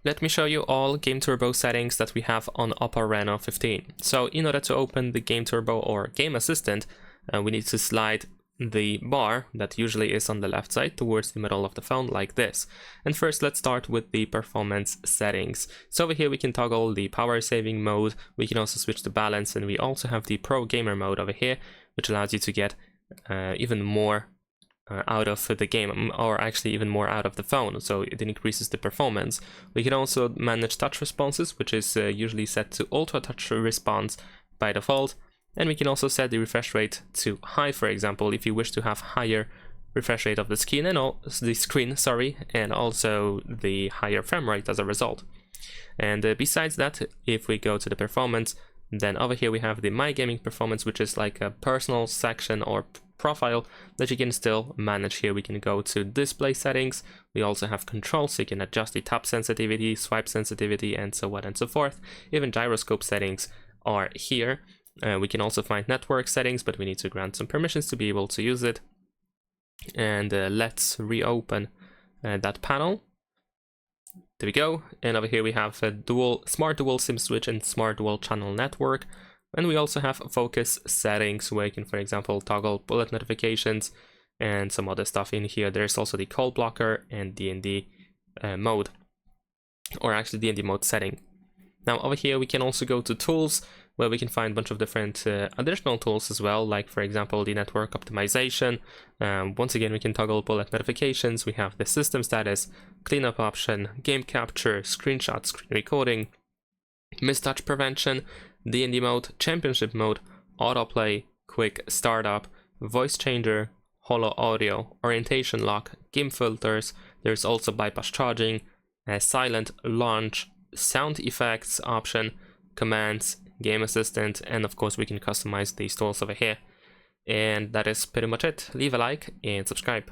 Let me show you all Game Turbo settings that we have on OPPO Reno 15. So in order to open the Game Turbo or Game Assistant, we need to slide the bar that usually is on the left side towards the middle of the phone like this. And first let's start with the performance settings. So over here we can toggle the power saving mode, we can also switch the balance, and we also have the Pro Gamer mode over here, which allows you to get even more out of the game, or actually even more out of the phone, so it increases the performance. We can also manage touch responses, which is usually set to auto touch response by default, and we can also set the refresh rate to high, for example, if you wish to have higher refresh rate of the screen and and also the higher frame rate as a result. And besides that, if we go to the performance, then over here we have the My Gaming Performance, which is like a personal section or profile that you can still manage. Here we can go to display settings. We also have controls, so you can adjust the tap sensitivity, swipe sensitivity, and so on and so forth. Even gyroscope settings are here. We can also find network settings, but we need to grant some permissions to be able to use it. And let's reopen that panel. There we go. And over here we have a smart dual SIM switch and smart dual channel network. And we also have focus settings where you can, for example, toggle bullet notifications and some other stuff in here. There's also the call blocker and D&D mode, or actually D&D mode setting. Now over here we can also go to tools, where we can find a bunch of different additional tools as well, like for example the network optimization. Once again, we can toggle bullet notifications. We have the system status, cleanup option, game capture, screenshot, screen recording, mistouch prevention, D&D mode, championship mode, autoplay, quick startup, voice changer, holo audio, orientation lock, game filters. There's also bypass charging, silent launch, sound effects option, commands, game assistant, and of course we can customize these tools over here. And that is pretty much it. Leave a like and subscribe.